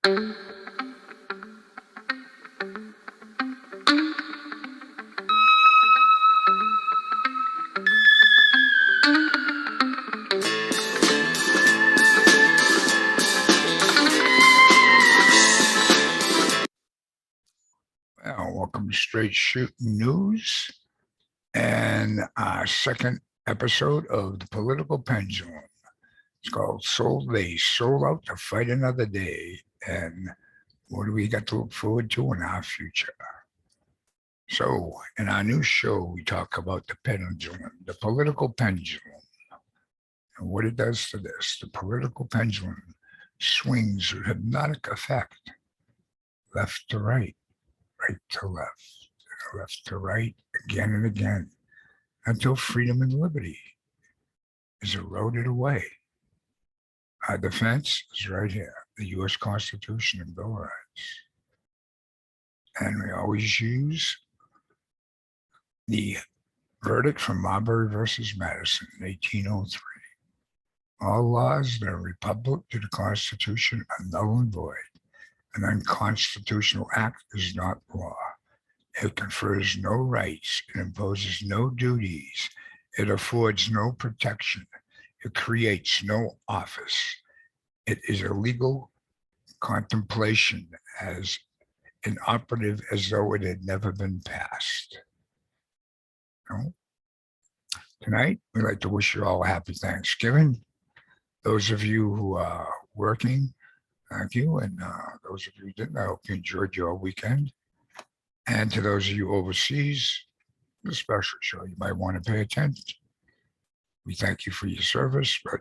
Well, welcome to Straight Shooting News and our second episode of the Political Pendulum. It's called They Sold Out to Fight Another Day. And what do we got to look forward to in our future? So, in our new show, we talk about the pendulum, the political pendulum, and what it does to this. The political pendulum swings with hypnotic effect, left to right, right to left, left to right, again and again, until freedom and liberty is eroded away. Our defense is right here, the U.S. Constitution and Bill of Rights. And we always use the verdict from Marbury versus Madison in 1803. All laws that are repugnant to the Constitution are null and void. An unconstitutional act is not law. It confers no rights. It imposes no duties. It affords no protection. It creates no office. It is a legal contemplation as inoperative as though it had never been passed. No? Tonight, we'd like to wish you all a happy Thanksgiving. Those of you who are working, thank you. And those of you who didn't, I hope you enjoyed your weekend. And to those of you overseas, a special show, you might want to pay attention. We thank you for your service, but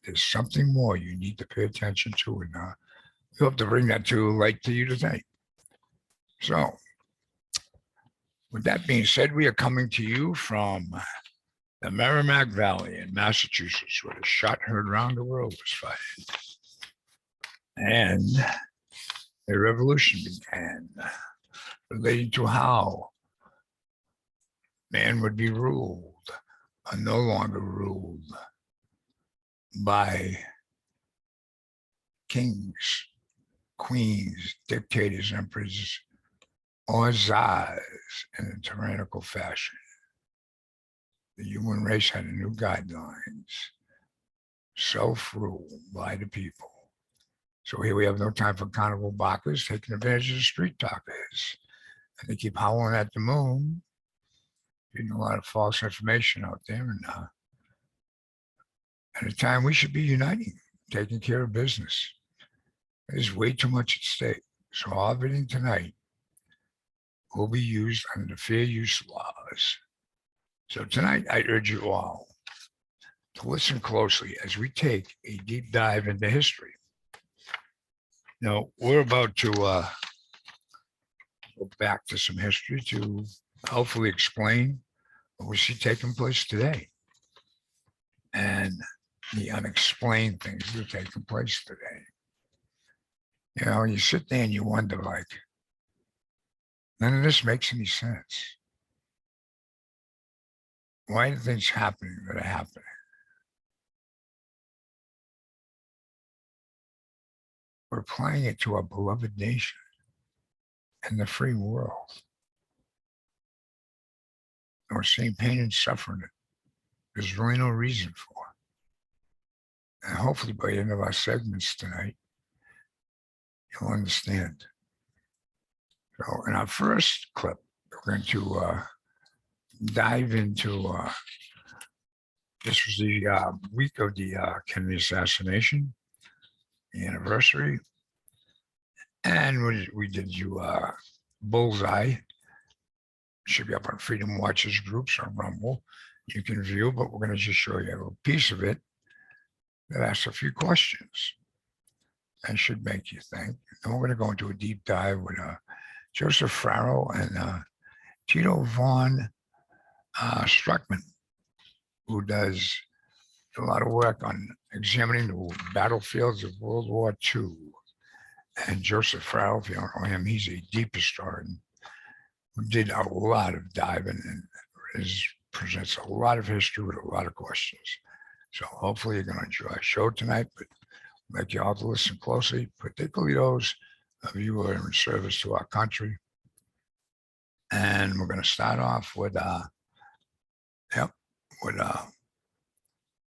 there's something more you need to pay attention to. And we hope to bring that to light to you tonight. So, with that being said, we are coming to you from the Merrimack Valley in Massachusetts, where the shot heard around the world was fired. And a revolution began relating to how man would be ruled or no longer ruled by kings, queens, dictators, emperors, or czars in a tyrannical fashion. The human race had a new guidelines, self-rule by the people. So here we have no time for carnival barkers taking advantage of the street talkers. And they keep howling at the moon, getting a lot of false information out there. And at a time we should be uniting, taking care of business. There's way too much at stake. So all everything tonight will be used under the fair use laws. So tonight, I urge you all to listen closely as we take a deep dive into history. Now, we're about to go back to some history to hopefully explain what we see taking place today and the unexplained things that are taking place today. You know, you sit there and you wonder, like, none of this makes any sense. Why are things happening that are happening? We're applying it to our beloved nation and the free world. And we're seeing pain and suffering that there's really no reason for. And hopefully by the end of our segments tonight, you'll understand. So in our first clip, we're going to dive into, this was the week of the Kennedy assassination, the anniversary. And we did you Bullseye. Should be up on Freedom Watchers groups on Rumble. You can view, but we're going to just show you a little piece of it that asks a few questions and should make you think. And we're going to go into a deep dive with Joseph Farrell and Tito von Struckman, who does a lot of work on examining the battlefields of World War II. And Joseph Farrell, if you don't know him, he's a deep historian who did a lot of diving and presents a lot of history with a lot of questions. So hopefully you're going to enjoy our show tonight, but like you all to listen closely, particularly those of you who are in service to our country. And we're going to start off with,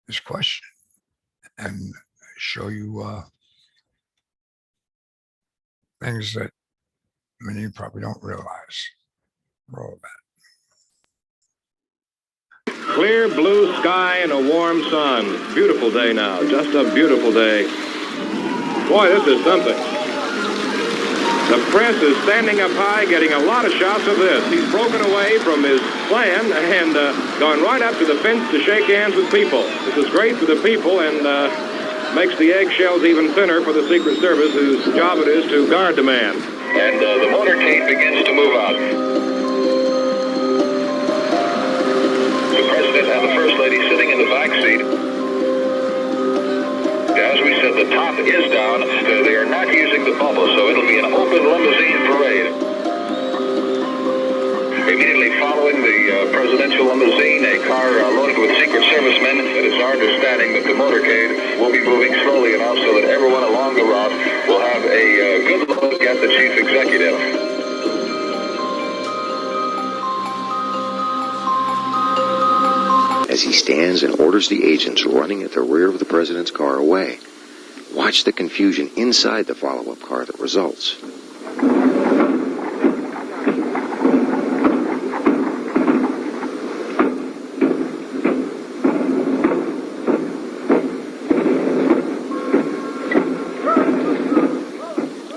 this question and show you things that many of you probably don't realize. Roll that. Clear blue sky and a warm sun. Beautiful day now. Just a beautiful day. Boy, this is something. The press is standing up high, getting a lot of shots of this. He's broken away from his plan and gone right up to the fence to shake hands with people. This is great for the people and makes the eggshells even thinner for the Secret Service, whose job it is to guard the man. And the motorcade begins to move out. The President and the First Lady sitting in the back seat. As we said, the top is down. They are not using the bubble, so it'll be an open limousine parade. Immediately following the presidential limousine, a car loaded with Secret Servicemen. It is our understanding that the motorcade will be moving slowly enough so that everyone along the route will have a good look at the chief executive. As he stands and orders the agents running at the rear of the president's car away. Watch the confusion inside the follow-up car that results.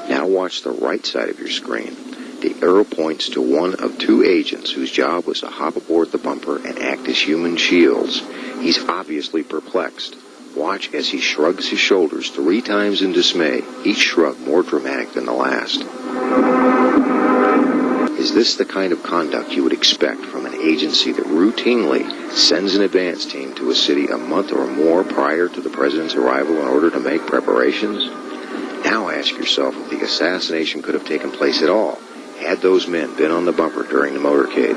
Now watch the right side of your screen. The arrow points to one of two agents whose job was to hop aboard the bumper and act as human shields. He's obviously perplexed. Watch as he shrugs his shoulders 3 times in dismay, each shrug more dramatic than the last. Is this the kind of conduct you would expect from an agency that routinely sends an advance team to a city a month or more prior to the president's arrival in order to make preparations? Now ask yourself if the assassination could have taken place at all had those men been on the bumper during the motorcade.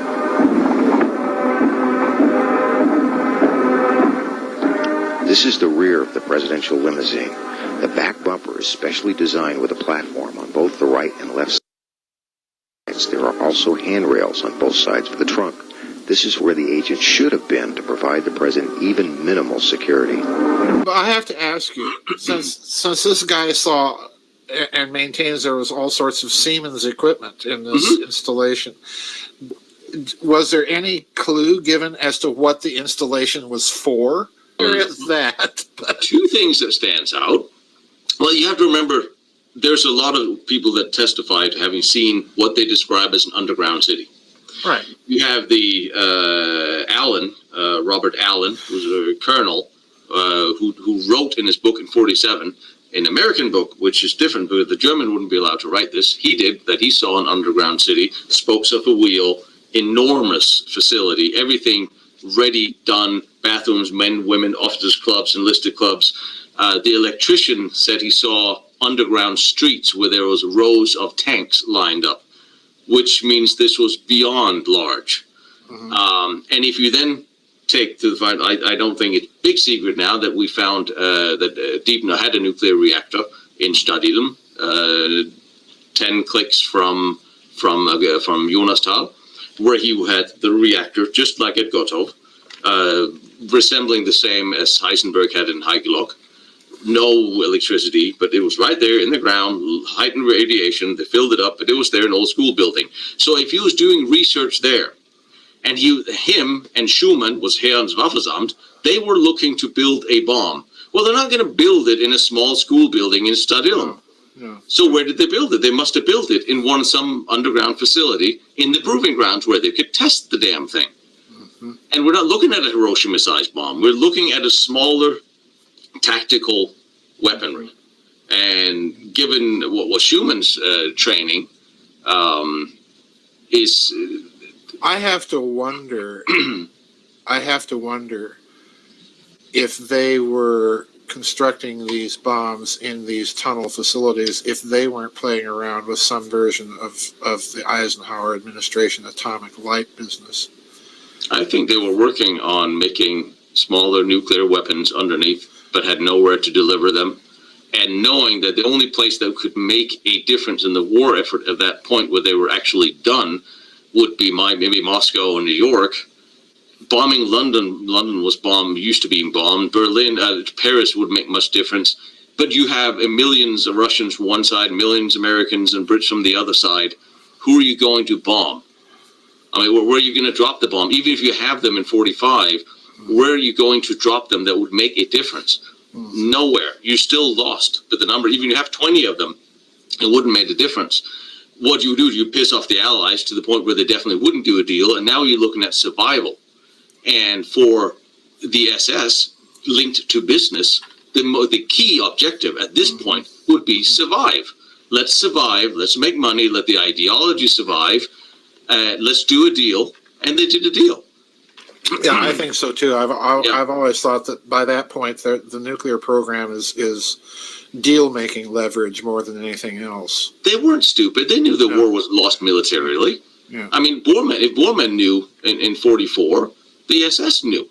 This is the rear of the presidential limousine. The back bumper is specially designed with a platform on both the right and left sides. There are also handrails on both sides of the trunk. This is where the agent should have been to provide the president even minimal security. But I have to ask you, since this guy saw and maintains there was all sorts of Siemens equipment in this installation, was there any clue given as to what the installation was for? There is that. Two things that stands out. Well, you have to remember, there's a lot of people that testify to having seen what they describe as an underground city. Right. You have the Robert Allen, who's a colonel, who wrote in his book in 1947, an American book, which is different, but the German wouldn't be allowed to write this. He did, that he saw an underground city, spokes of a wheel, enormous facility, everything ready, done, bathrooms, men, women, officers' clubs, enlisted clubs. The electrician said he saw underground streets where there was rows of tanks lined up, which means this was beyond large. And if you then take to the fact, I don't think it's big secret now that we found that Deepna had a nuclear reactor in Stadium, 10 clicks from Jonastal, where he had the reactor just like at Gotov, resembling the same as Heisenberg had in Heigelok. No electricity, but it was right there in the ground, heightened radiation. They filled it up, but it was there in an old school building. So if he was doing research there, and him and Schumann was Herrens Waffesamt, they were looking to build a bomb. Well, they're not going to build it in a small school building in Stadium. No. So where did they build it? They must have built it in some underground facility in the proving grounds where they could test the damn thing. And we're not looking at a Hiroshima-sized bomb. We're looking at a smaller tactical weaponry. And given what was Schumann's training, is... I have to wonder if they were constructing these bombs in these tunnel facilities, if they weren't playing around with some version of the Eisenhower administration atomic light business. I think they were working on making smaller nuclear weapons underneath, but had nowhere to deliver them. and knowing that the only place that could make a difference in the war effort at that point where they were actually done would be maybe Moscow and New York. Bombing London was bombed, used to being bombed. Berlin, Paris would make much difference. But you have millions of Russians from one side, millions of Americans and Brits from the other side. Who are you going to bomb? I mean, where are you going to drop the bomb? Even if you have them in 45, where are you going to drop them that would make a difference? Nowhere. You still lost. But the number, even if you have 20 of them, it wouldn't make a difference. What you do is you piss off the Allies to the point where they definitely wouldn't do a deal, and now you're looking at survival. And for the SS, linked to business, the key objective at this point would be survive. Let's survive. Let's make money. Let the ideology survive. Let's do a deal. And they did a deal. Yeah, I think so too. I've always thought that by that point, the nuclear program is deal-making leverage more than anything else. They weren't stupid. They knew the war was lost militarily. Yeah. I mean, if Bormann knew in 44, the SS knew.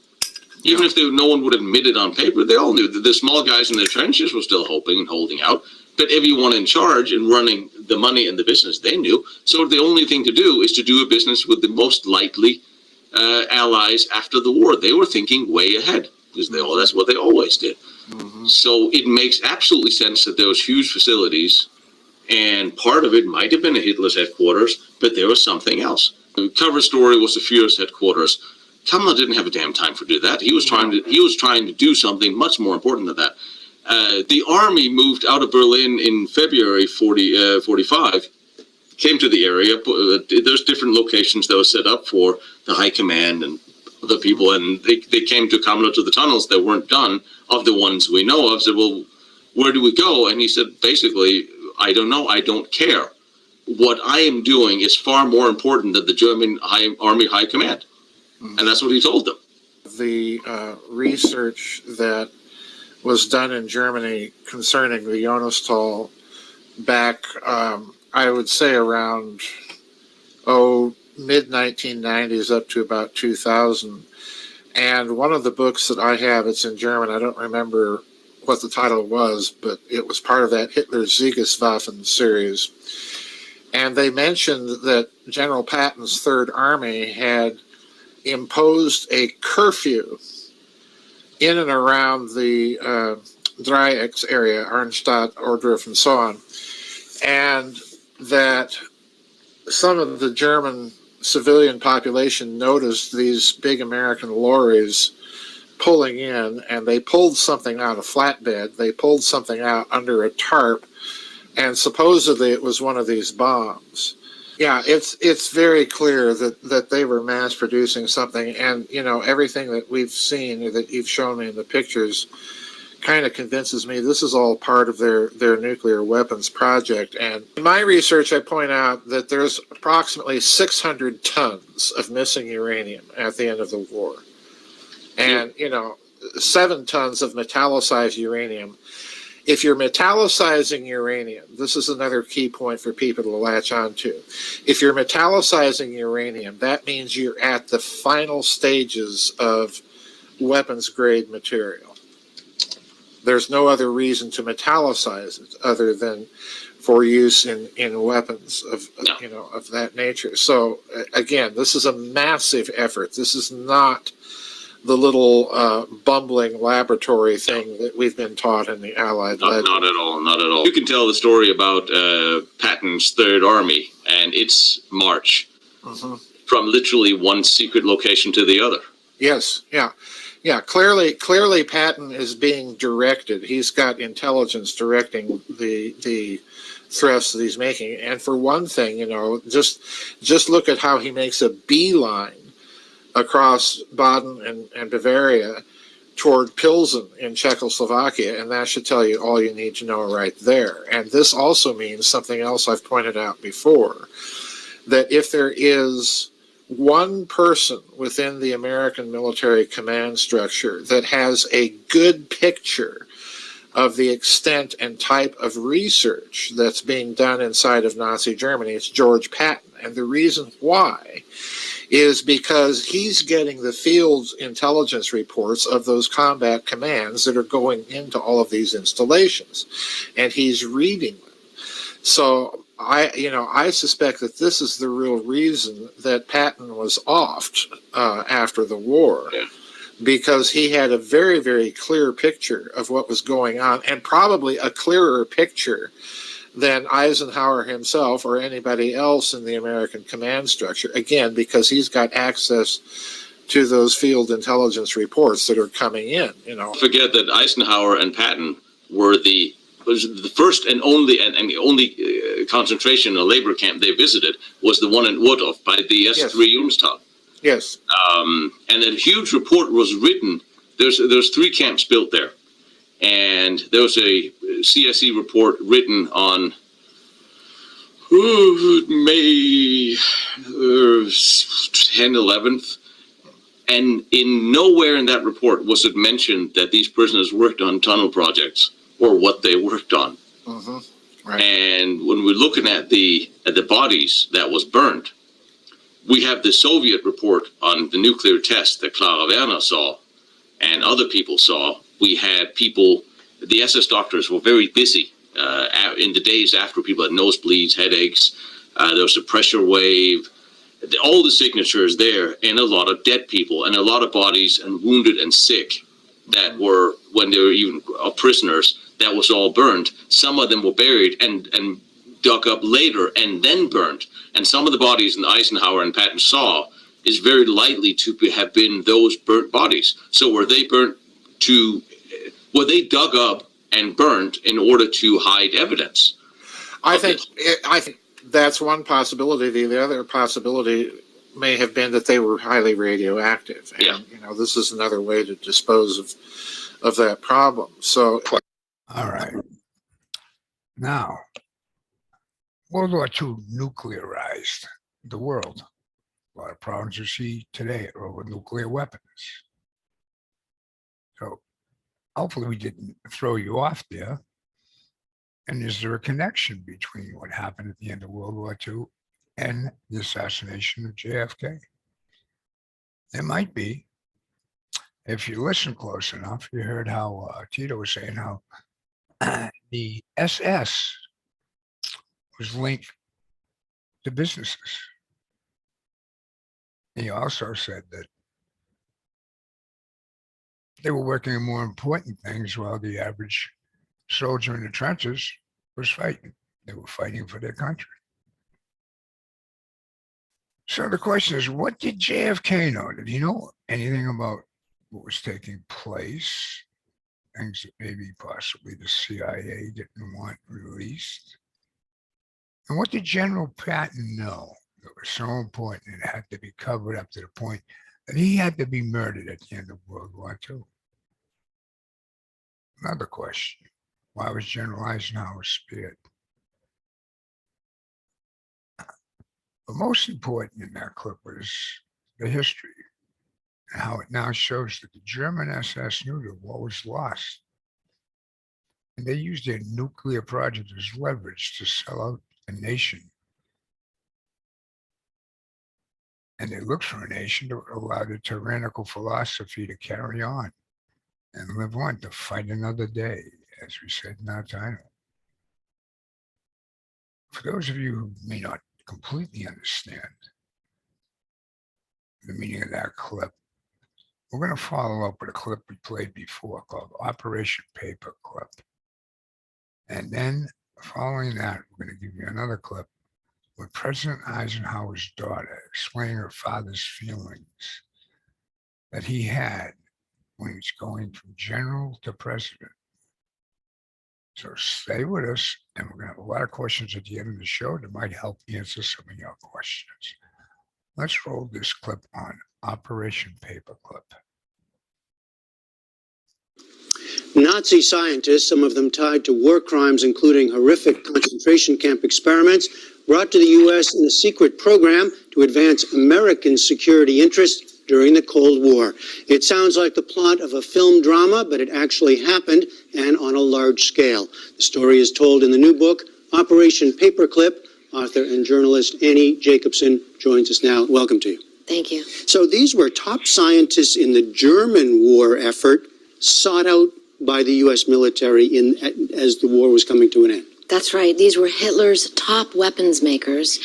Even if no one would admit it on paper, they all knew that the small guys in the trenches were still hoping and holding out. But everyone in charge and running the money and the business, they knew. So the only thing to do is to do a business with the most likely allies after the war. They were thinking way ahead because that's what they always did. So it makes absolutely sense that those huge facilities, and part of it might have been a Hitler's headquarters, but there was something else. The cover story was the Führer's headquarters. Kammler didn't have a damn time for do that. He was trying to do something much more important than that. The army moved out of Berlin in February 45, came to the area. There's different locations that were set up for the high command and the people, and they came to Kammler to the tunnels that weren't done, of the ones we know of. Said, well, where do we go? And he said, basically, I don't know. I don't care. What I am doing is far more important than the German Army High Command. And that's what he told them. The research that was done in Germany concerning the Jonas-Tal back, I would say around, mid-1990s up to about 2000. And one of the books that I have, it's in German, I don't remember what the title was, but it was part of that Hitler's Siegeswaffen series. And they mentioned that General Patton's Third Army had imposed a curfew in and around the Dreiecks area, Arnstadt, Ohrdruf, and so on, and that some of the German civilian population noticed these big American lorries pulling in, and they pulled something out, a flatbed, they pulled something out under a tarp, and supposedly it was one of these bombs. Yeah, it's very clear that they were mass producing something, and everything that we've seen or that you've shown me in the pictures kind of convinces me this is all part of their nuclear weapons project. And in my research, I point out that there's approximately 600 tons of missing uranium at the end of the war, and 7 tons of metallicized uranium. If you're metallicizing uranium, this is another key point for people to latch onto. If you're metallicizing uranium, that means you're at the final stages of weapons grade material. There's no other reason to metallicize it other than for use in weapons of that nature. So again, this is a massive effort. This is not the little bumbling laboratory thing that we've been taught in the Allied legend. Not at all. You can tell the story about Patton's Third Army and its march from literally one secret location to the other. Yes, yeah. Clearly, Patton is being directed. He's got intelligence directing the thrusts that he's making. And for one thing, just look at how he makes a beeline across Baden and Bavaria toward Pilsen in Czechoslovakia, and that should tell you all you need to know right there. And this also means something else I've pointed out before, that if there is one person within the American military command structure that has a good picture of the extent and type of research that's being done inside of Nazi Germany. It's George Patton. And the reason why is because he's getting the field intelligence reports of those combat commands that are going into all of these installations, and he's reading them. So I suspect that this is the real reason that Patton was offed after the war. Yeah. Because he had a very, very clear picture of what was going on, and probably a clearer picture than Eisenhower himself or anybody else in the American command structure. Again, because he's got access to those field intelligence reports that are coming in. Forget that Eisenhower and Patton was the first and only concentration or labor camp they visited was the one in Waldorf by the S3 Unstag. Yes. And a huge report was written. There's 3 camps built there, and there was a CSE report written on May 10, 11th, and in nowhere in that report was it mentioned that these prisoners worked on tunnel projects or what they worked on. Mm-hmm. Right. And when we're looking at the bodies that was burned, we have the Soviet report on the nuclear test that Clara Werner saw and other people saw. We had people, the SS doctors were very busy in the days after. People had nosebleeds, headaches. There was a pressure wave. All the signatures there, and a lot of dead people and a lot of bodies and wounded and sick that were, when they were even prisoners, that was all burned. Some of them were buried and dug up later and then burned. And some of the bodies that Eisenhower and Patton saw is very likely to have been those burnt bodies. So were they dug up and burnt in order to hide evidence? I think that's one possibility. The other possibility may have been that they were highly radioactive. And, this is another way to dispose of that problem. So, All right. Now, World War II nuclearized the world. A lot of problems you see today are with nuclear weapons. So hopefully we didn't throw you off there. And is there a connection between what happened at the end of World War II and the assassination of JFK? There might be. If you listen close enough, you heard how Tito was saying how the SS was linked to businesses. He also said that they were working on more important things while the average soldier in the trenches was fighting. They were fighting for their country. So the question is, what did JFK know? Did he know anything about what was taking place? Things that maybe possibly the CIA didn't want released? And what did General Patton know that was so important and it had to be covered up to the point that he had to be murdered at the end of World War II? Another question. Why was General Eisenhower spared? But most important in that clip was the history and how it now shows that the German SS knew that war was lost. And they used their nuclear project as leverage to sell out a nation. And they looked for a nation that would allow the tyrannical philosophy to carry on and live on to fight another day, as we said in our title. For those of you who may not completely understand the meaning of that clip, we're going to follow up with a clip we played before called Operation Paperclip. And then following that, we're going to give you another clip with President Eisenhower's daughter explaining her father's feelings that he had when he was going from general to president. So stay with us, and we're going to have a lot of questions at the end of the show that might help answer some of your questions. Let's roll this clip on Operation Paperclip. Nazi scientists, some of them tied to war crimes, including horrific concentration camp experiments, brought to the U.S. in a secret program to advance American security interests, during the Cold War. It sounds like the plot of a film drama, but it actually happened, and on a large scale. The story is told in the new book, Operation Paperclip. Author and journalist Annie Jacobson joins us now. Welcome to you. Thank you. So these were top scientists in the German war effort, sought out by the U.S. military as the war was coming to an end. That's right. These were Hitler's top weapons makers,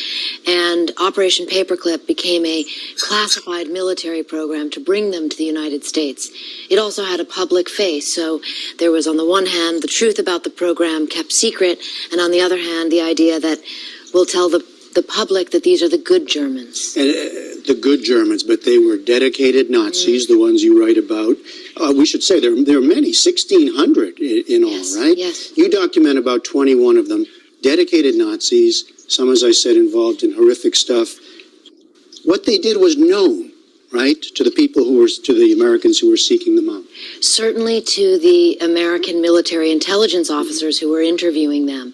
and Operation Paperclip became a classified military program to bring them to the United States. It also had a public face, so there was, on the one hand, the truth about the program kept secret, and on the other hand, the idea that we'll tell the public that these are the good Germans. The good Germans, but they were dedicated Nazis, the ones you write about. We should say there are many, 1,600 in all, right? Yes. You document about 21 of them, dedicated Nazis, some, as I said, involved in horrific stuff. What they did was known, right, to the people to the Americans who were seeking them out. Certainly to the American military intelligence officers who were interviewing them.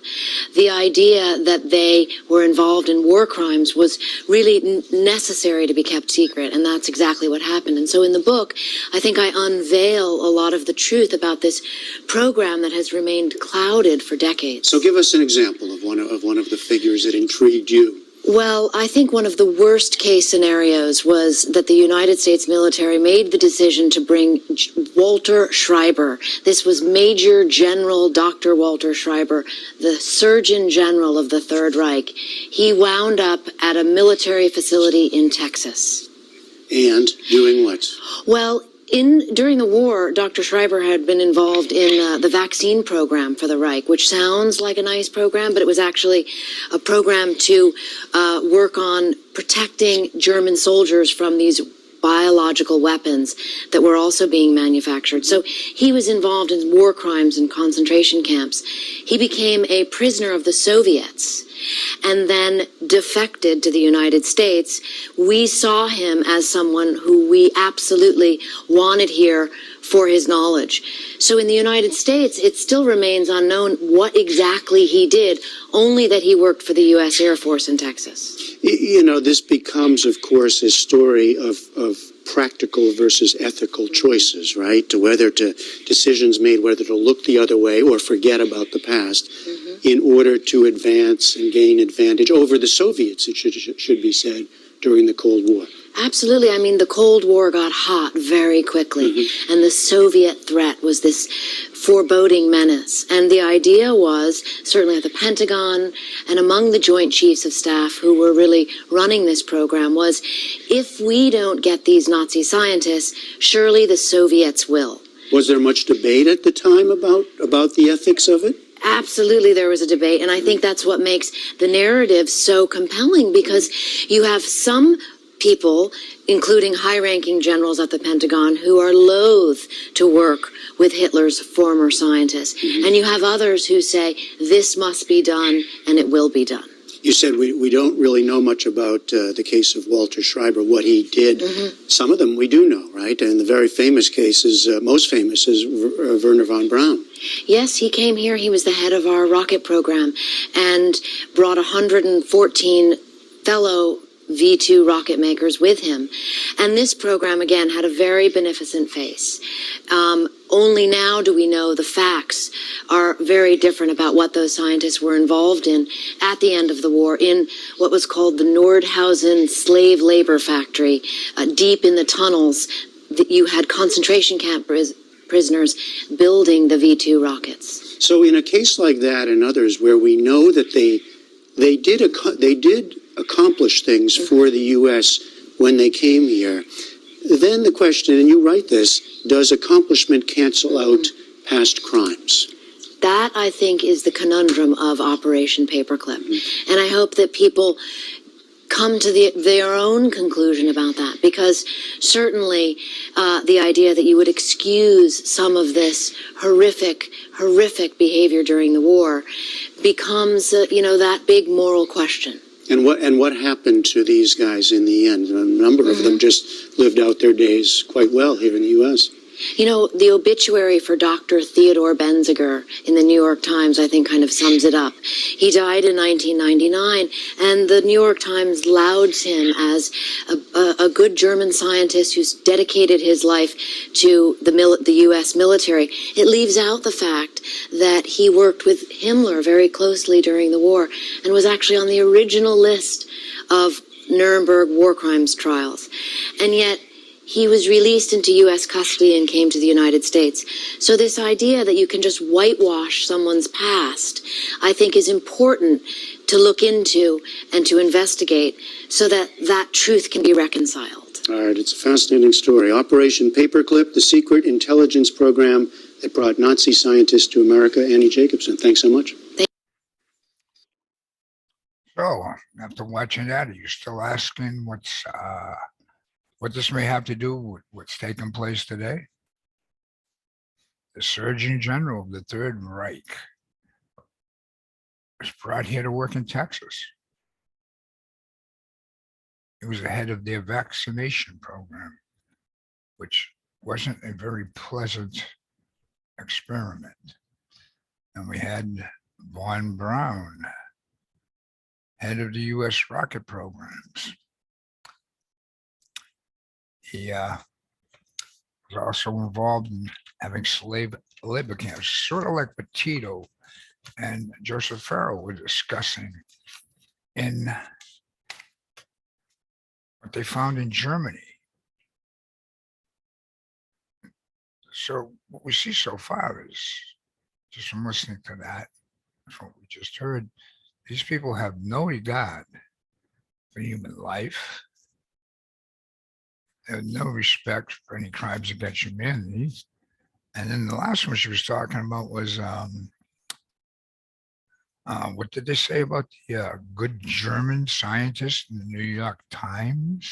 The idea that they were involved in war crimes was really necessary to be kept secret, and that's exactly what happened. And so in the book, I think I unveil a lot of the truth about this program that has remained clouded for decades. So give us an example of one of the figures that intrigued you. Well, I think one of the worst case scenarios was that the United States military made the decision to bring Walter Schreiber. This was Major General Dr. Walter Schreiber, the Surgeon General of the Third Reich. He wound up at a military facility in Texas. And doing what? Well, during the war, Dr. Schreiber had been involved in the vaccine program for the Reich, which sounds like a nice program, but it was actually a program to work on protecting German soldiers from these biological weapons that were also being manufactured. So he was involved in war crimes and concentration camps. He became a prisoner of the Soviets and then defected to the United States. We saw him as someone who we absolutely wanted here for his knowledge. So in the United States, it still remains unknown what exactly he did, only that he worked for the U.S. Air Force in Texas. You know, this becomes, of course, a story of practical versus ethical choices, right? Decisions made whether to look the other way or forget about the past in order to advance and gain advantage over the Soviets, it should be said, during the Cold War. Absolutely. I mean, the Cold War got hot very quickly, and the Soviet threat was this foreboding menace. And the idea was, certainly at the Pentagon and among the Joint Chiefs of Staff who were really running this program, was if we don't get these Nazi scientists, surely the Soviets will. Was there much debate at the time about the ethics of it? Absolutely, there was a debate, and I think that's what makes the narrative so compelling, because you have some people, including high-ranking generals at the Pentagon, who are loath to work with Hitler's former scientists. And you have others who say, this must be done, and it will be done. You said we don't really know much about the case of Walter Schreiber, what he did. Some of them we do know, right? And the very famous cases, most famous, is Wernher von Braun. Yes, he came here. He was the head of our rocket program and brought 114 fellow V2 rocket makers with him. And this program, again, had a very beneficent face. Only now do we know the facts are very different about what those scientists were involved in at the end of the war in what was called the Nordhausen slave labor factory. Deep in the tunnels, you had concentration camp prisoners building the V2 rockets. So in a case like that and others where we know that they did accomplish things for the U.S. when they came here, then the question, and you write this, does accomplishment cancel out past crimes? That, I think, is the conundrum of Operation Paperclip. And I hope that people come to their own conclusion about that, because certainly the idea that you would excuse some of this horrific behavior during the war becomes, that big moral question. And what happened to these guys in the end? A number of them just lived out their days quite well here in the U.S. You know, the obituary for Dr. Theodore Benziger in the New York Times, I think, kind of sums it up. He died in 1999, and the New York Times lauds him as a good German scientist who's dedicated his life to the U.S. military. It leaves out the fact that he worked with Himmler very closely during the war and was actually on the original list of Nuremberg war crimes trials. And yet, he was released into U.S. custody and came to the United States. So this idea that you can just whitewash someone's past, I think, is important to look into and to investigate so that that truth can be reconciled. All right, it's a fascinating story. Operation Paperclip, the secret intelligence program that brought Nazi scientists to America. Annie Jacobson, thanks so much. So after watching that, are you still asking what this may have to do with what's taking place today? The Surgeon General of the Third Reich was brought here to work in Texas. He was the head of their vaccination program, which wasn't a very pleasant experiment. And we had Von Braun, head of the U.S. rocket programs. He was also involved in having slave labor camps, sort of like what Tito and Joseph Farrell were discussing in what they found in Germany. So what we see so far is, just from listening to that, from what we just heard, these people have no regard for human life. They have no respect for any crimes against humanity. And then the last one she was talking about was, what did they say about the good German scientist in the New York Times?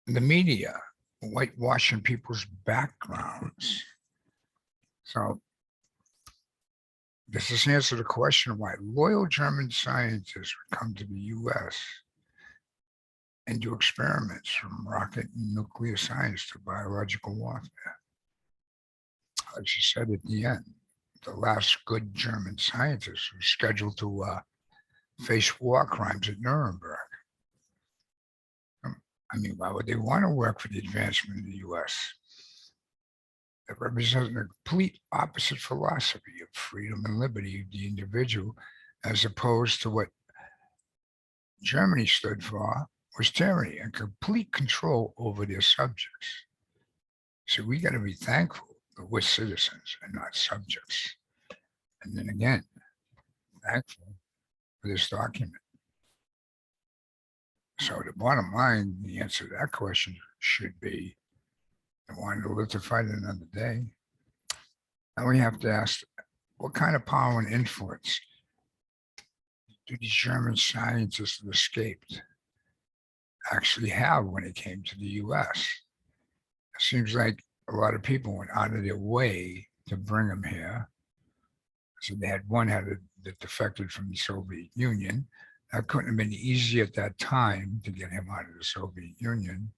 The media whitewashing people's backgrounds. So does this answer the question of why loyal German scientists would come to the U.S. and do experiments from rocket and nuclear science to biological warfare? Like she said at the end, the last good German scientist was scheduled to face war crimes at Nuremberg. I mean, why would they want to work for the advancement of the U.S.? It represents a complete opposite philosophy of freedom and liberty of the individual, as opposed to what Germany stood for, was tyranny and complete control over their subjects. So we got to be thankful that we're citizens and not subjects. And then again, thankful for this document. So the bottom line, the answer to that question should be, I wanted to live to fight another day. And we have to ask, what kind of power and influence do these German scientists that escaped actually have when it came to the U.S.? It seems like a lot of people went out of their way to bring them here. So they had one that defected from the Soviet Union. That couldn't have been easy at that time to get him out of the Soviet Union.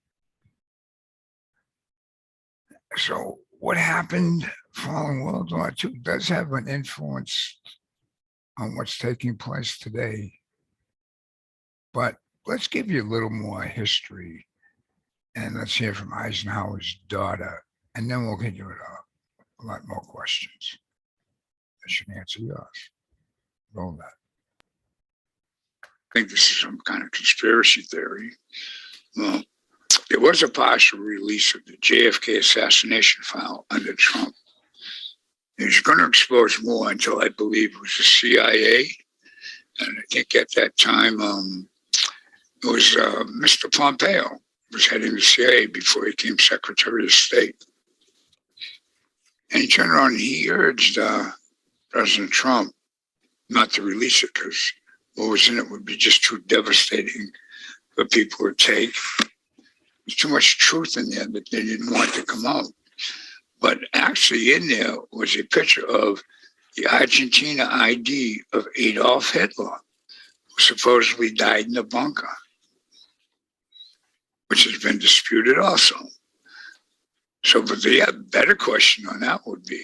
So what happened following World War II does have an influence on what's taking place today. But let's give you a little more history, and let's hear from Eisenhower's daughter, and then we'll get you a lot more questions. That should answer yours. Roll that. I think this is some kind of conspiracy theory. Well, there was a partial release of the JFK assassination file under Trump. He's going to expose more until I believe it was the CIA. And I think at that time, it was Mr. Pompeo was heading the CIA before he became Secretary of State. And he turned around and he urged President Trump not to release it because what was in it would be just too devastating for people to take. There's too much truth in there that they didn't want to come out. But actually in there was a picture of the Argentina ID of Adolf Hitler, who supposedly died in a bunker, which has been disputed also. So, but the better question on that would be,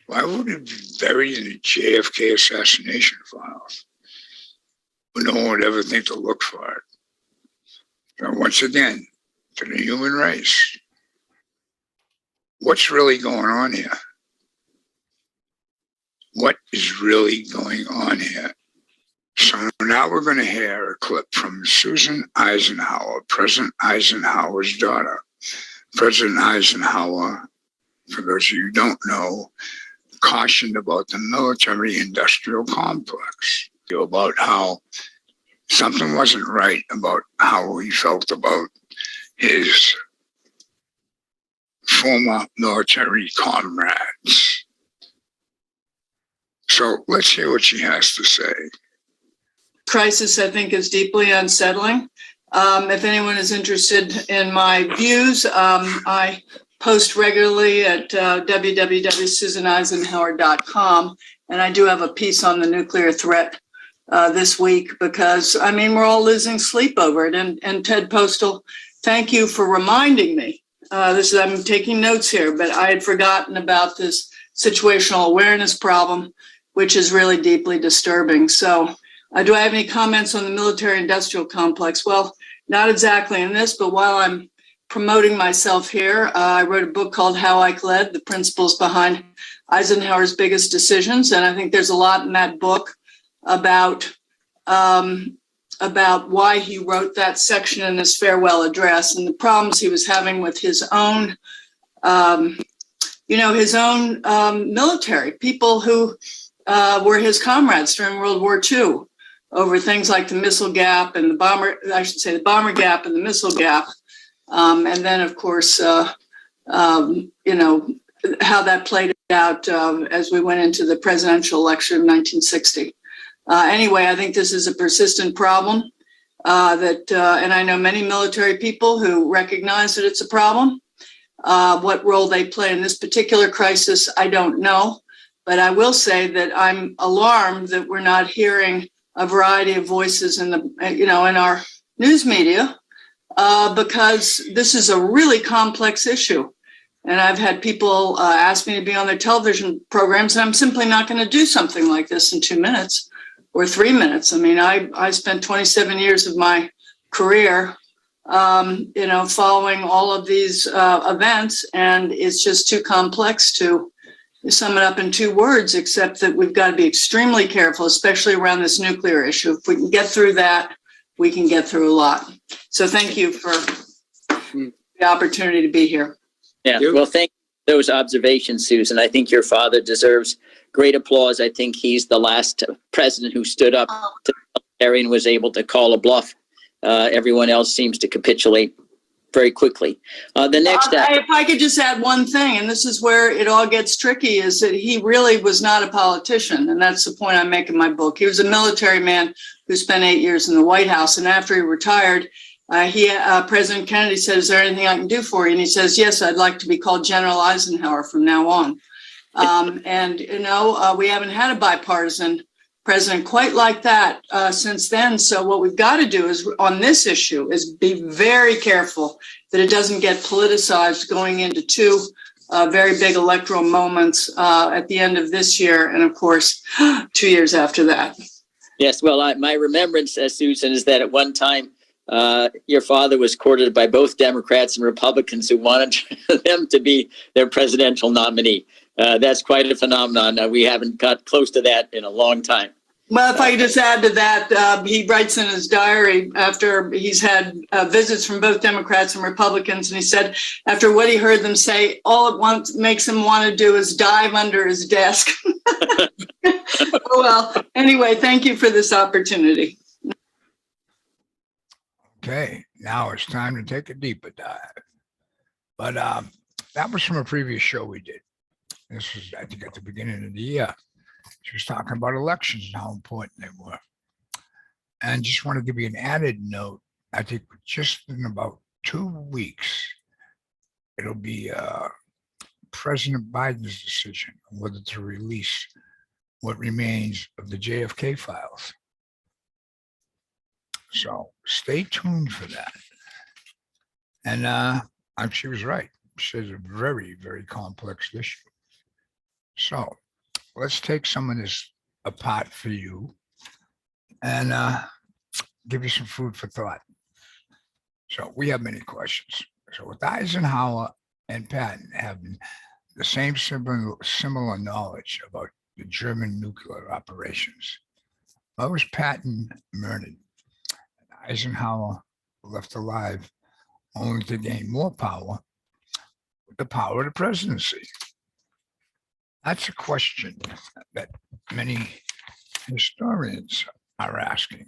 why would it be buried in the JFK assassination files? No one would ever think to look for it. So once again, to the human race, what's really going on here? What is really going on here? So now we're going to hear a clip from Susan Eisenhower, President Eisenhower's daughter. President Eisenhower, for those of you who don't know, cautioned about the military-industrial complex, about how something wasn't right about how he felt about his former military comrades. So let's hear what she has to say. Crisis, I think, is deeply unsettling. If anyone is interested in my views, I post regularly at www.susaneisenhower.com, and I do have a piece on the nuclear threat this week because, I mean, we're all losing sleep over it. And Ted Postal, thank you for reminding me. I'm taking notes here, but I had forgotten about this situational awareness problem, which is really deeply disturbing. So do I have any comments on the military-industrial complex? Well, not exactly in this, but while I'm promoting myself here, I wrote a book called How Ike Led, the principles behind Eisenhower's biggest decisions. And I think there's a lot in that book about why he wrote that section in his farewell address and the problems he was having with his own, military, people who were his comrades during World War II, over things like the missile gap and the bomber gap and the missile gap. And then, of course, how that played out as we went into the presidential election of 1960. Anyway, I think this is a persistent problem and I know many military people who recognize that it's a problem. What role they play in this particular crisis, I don't know. But I will say that I'm alarmed that we're not hearing a variety of voices in our news media, because this is a really complex issue. And I've had people ask me to be on their television programs, and I'm simply not going to do something like this in 2 minutes or 3 minutes. I mean, I spent 27 years of my career, following all of these events, and it's just too complex to sum it up in 2 words, except that we've got to be extremely careful, especially around this nuclear issue. If we can get through that, we can get through a lot. So thank you for the opportunity to be here. Yeah, well, thank you for those observations, Susan. I think your father deserves great applause. I think he's the last president who stood up to the military and was able to call a bluff. Everyone else seems to capitulate very quickly. The next step. If I could just add one thing, and this is where it all gets tricky, is that he really was not a politician. And that's the point I make in my book. He was a military man who spent 8 years in the White House. And after he retired, President Kennedy said, "Is there anything I can do for you?" And he says, "Yes, I'd like to be called General Eisenhower from now on." We haven't had a bipartisan president quite like that since then. So what we've got to do is on this issue is be very careful that it doesn't get politicized going into 2 very big electoral moments at the end of this year. And of course, 2 years after that. Yes. Well, my remembrance, Susan, is that at one time, your father was courted by both Democrats and Republicans who wanted them to be their presidential nominee. That's quite a phenomenon. We haven't got close to that in a long time. Well, if I could just add to that, he writes in his diary after he's had visits from both Democrats and Republicans, and he said after what he heard them say, all it makes him want to do is dive under his desk. Oh, well, anyway, thank you for this opportunity. Okay, now it's time to take a deeper dive. But that was from a previous show we did. This was, I think, at the beginning of the year. She was talking about elections and how important they were. And just want to give you an added note. I think just in about 2 weeks, it'll be President Biden's decision on whether to release what remains of the JFK files. So stay tuned for that. And she was right. is a very, very complex issue. So let's take some of this apart for you and give you some food for thought. So we have many questions. So with Eisenhower and Patton having the same similar knowledge about the German nuclear operations, why was Patton murdered? Eisenhower left alive only to gain more power with the power of the presidency? That's a question that many historians are asking.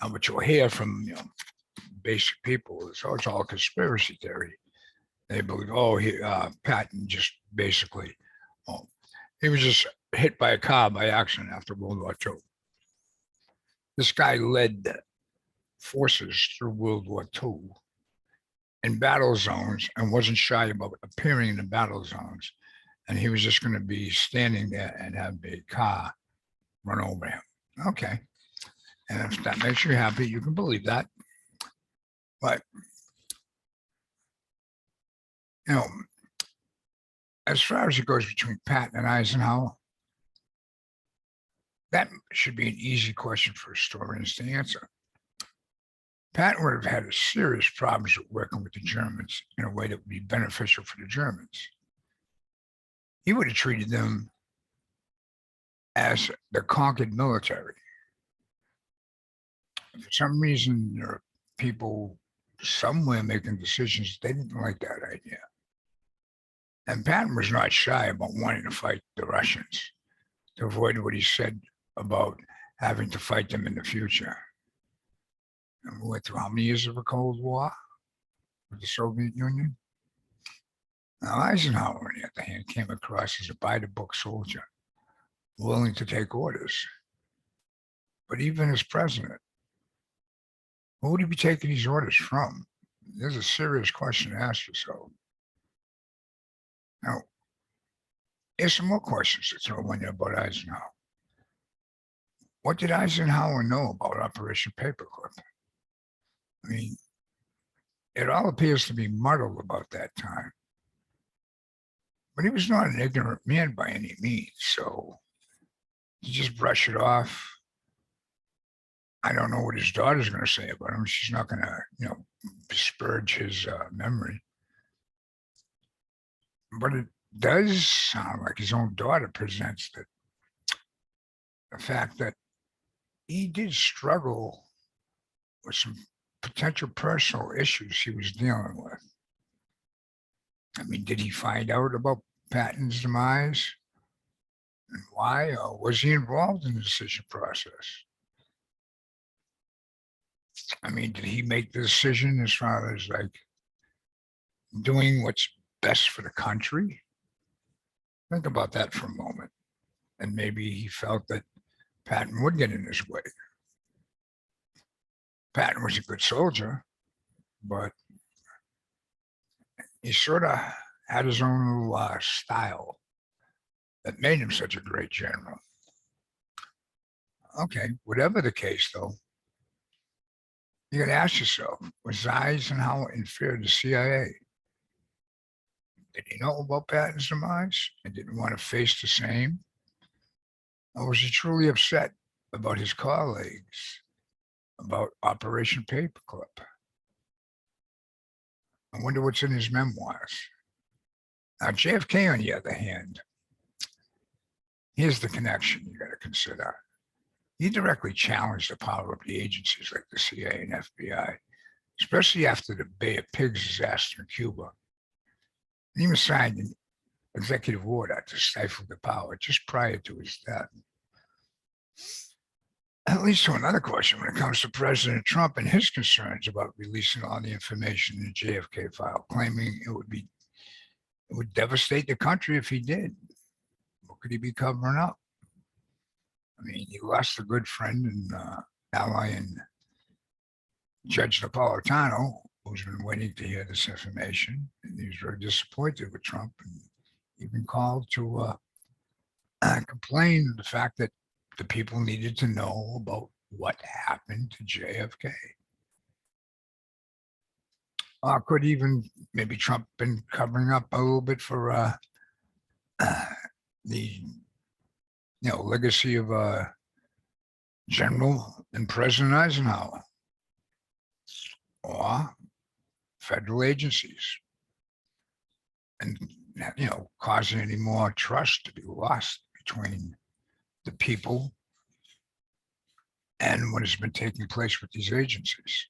And what you'll hear from basic people is, oh, it's all conspiracy theory. They believe, oh, Patton just basically, he was just hit by a car by accident after World War II. This guy led forces through World War II in battle zones and wasn't shy about appearing in the battle zones. And he was just going to be standing there and have a car run over him. Okay. And if that makes you happy, you can believe that. But, as far as it goes between Patton and Eisenhower, that should be an easy question for historians to answer. Patton would have had serious problems with working with the Germans in a way that would be beneficial for the Germans. He would have treated them as the conquered military. For some reason, there are people somewhere making decisions, they didn't like that idea. And Patton was not shy about wanting to fight the Russians to avoid what he said about having to fight them in the future. And we went through how many years of a Cold War with the Soviet Union? Now, Eisenhower, on the other hand, came across as a by-the-book soldier, willing to take orders. But even as president, who would he be taking these orders from? There's a serious question to ask yourself. Now, here's some more questions to throw in there about Eisenhower. What did Eisenhower know about Operation Paperclip? I mean, it all appears to be muddled about that time. But he was not an ignorant man by any means, so to just brush it off, I don't know what his daughter's going to say about him. She's not going to, disparage his memory. But it does sound like his own daughter presents that the fact that he did struggle with some potential personal issues he was dealing with. I mean, did he find out about Patton's demise and why? Or was he involved in the decision process? I mean, did he make the decision as far as like doing what's best for the country? Think about that for a moment. And maybe he felt that Patton would get in his way. Patton was a good soldier, but he sort of had his own little style that made him such a great general. Okay, whatever the case, though, you got to ask yourself, was Eisenhower in fear of the CIA? Did he know about Patton's demise and didn't want to face the same? Or was he truly upset about his colleagues, about Operation Paperclip? I wonder what's in his memoirs. Now, JFK, on the other hand, here's the connection you got to consider. He directly challenged the power of the agencies like the CIA and FBI, especially after the Bay of Pigs disaster in Cuba. And he signed an executive order to stifle the power just prior to his death. That leads to another question when it comes to President Trump and his concerns about releasing all the information in the JFK file, claiming it would devastate the country if he did. What could he be covering up? I mean, he lost a good friend and ally in Judge Napolitano, who's been waiting to hear this information, and he was very disappointed with Trump, and even called to complain of the fact that the people needed to know about what happened to JFK. Could even maybe Trump been covering up a little bit for the legacy of General and President Eisenhower, or federal agencies, and causing any more trust to be lost between the people and what has been taking place with these agencies.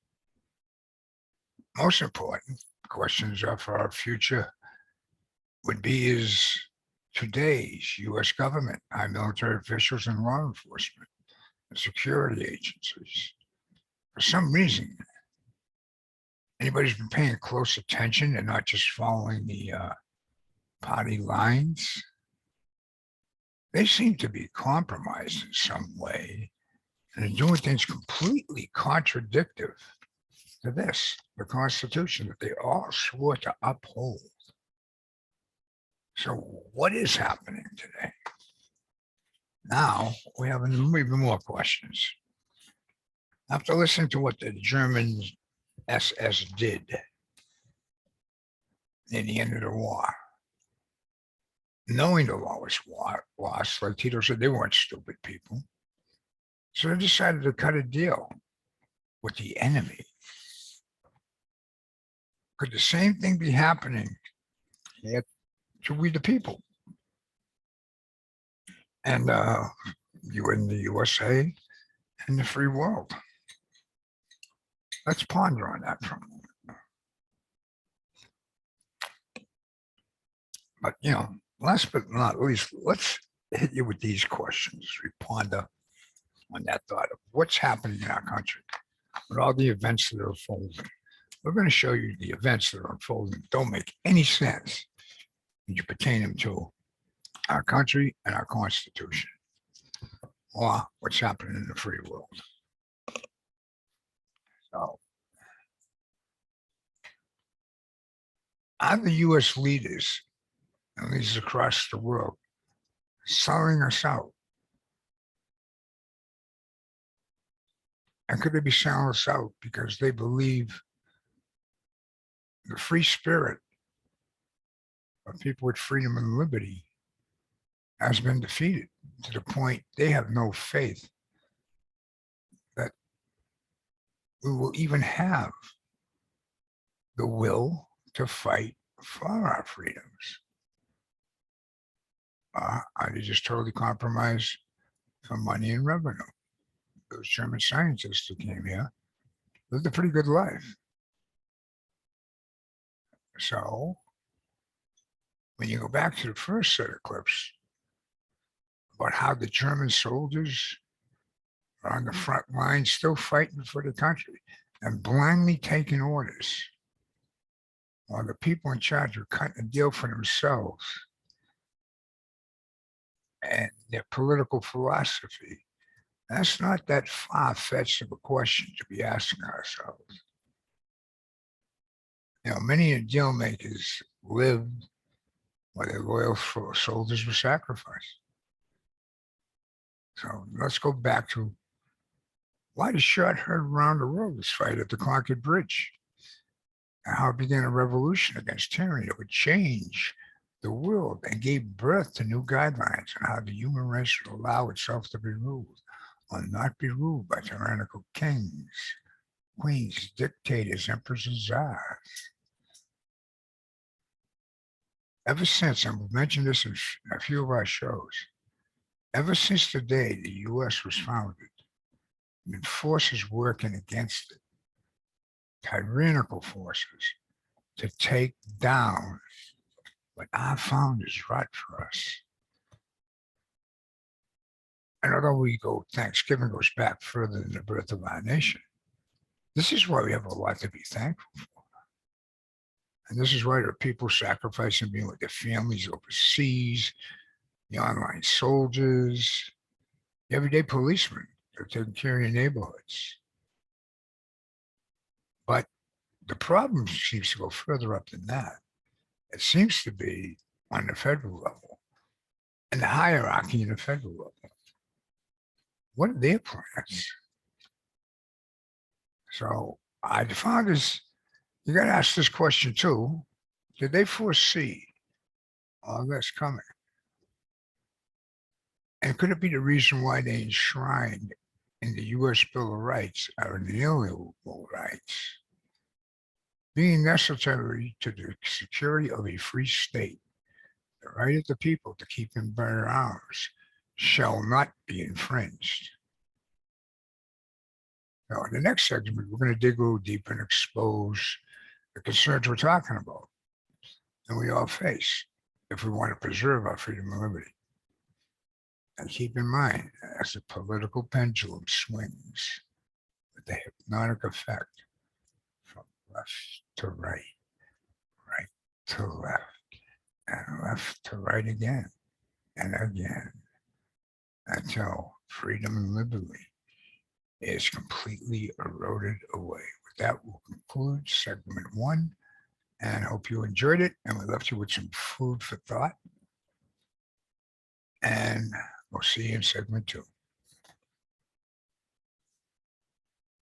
Most important questions are for our future would be is today's U.S. government, high military officials and law enforcement, and security agencies. For some reason, anybody's been paying close attention and not just following the party lines, they seem to be compromised in some way and are doing things completely contradictory to this, the Constitution that they all swore to uphold. So what is happening today? Now we have even more questions. After listening to what the German SS did near the end of the war, knowing the war was lost, like Tito said, they weren't stupid people. So they decided to cut a deal with the enemy. Could the same thing be happening here to we the people? And you in the USA and the free world. Let's ponder on that for a moment. But last but not least, let's hit you with these questions. We ponder on that thought of what's happening in our country with all the events that are unfolding. We're going to show you the events that are unfolding that don't make any sense when you pertain them to our country and our Constitution, or what's happening in the free world. So, are the U.S. leaders and leaders across the world selling us out? And could they be selling us out because they believe the free spirit of people with freedom and liberty has been defeated to the point they have no faith that we will even have the will to fight for our freedoms? Are they just totally compromised for money and revenue? Those German scientists who came here lived a pretty good life. So when you go back to the first set of clips about how the German soldiers are on the front line still fighting for the country and blindly taking orders, while the people in charge are cutting a deal for themselves and their political philosophy, that's not that far-fetched of a question to be asking ourselves. Many of the deal makers lived while their loyal soldiers were sacrificed. So let's go back to why the shot heard around the world was fight at the Concord Bridge, and how it began a revolution against tyranny that would change the world and gave birth to new guidelines on how the human race should allow itself to be ruled or not be ruled by tyrannical kings, queens, dictators, emperors, and czars. Ever since, and we've mentioned this in a few of our shows, ever since the day the U.S. was founded, and forces working against it, tyrannical forces, to take down what our founders wrought for us. And although Thanksgiving goes back further than the birth of our nation, this is why we have a lot to be thankful for. And this is why there are people sacrificing being with their families overseas, the online soldiers, the everyday policemen that are taking care of your neighborhoods. But the problem seems to go further up than that. It seems to be on the federal level and the hierarchy in the federal level. What are their plans? So the founders, You got to ask this question too. Did they foresee all this coming? And could it be the reason why they enshrined in the U.S. Bill of Rights our inalienable rights, being necessary to the security of a free state? The right of the people to keep and bear arms shall not be infringed. Now, in the next segment, we're going to dig a little deeper and expose the concerns we're talking about and we all face if we want to preserve our freedom and liberty. And keep in mind, as the political pendulum swings with the hypnotic effect from left to right, right to left, and left to right again and again, until freedom and liberty is completely eroded away. With that, we'll conclude segment 1, and hope you enjoyed it, and we left you with some food for thought. And we'll see you in segment 2.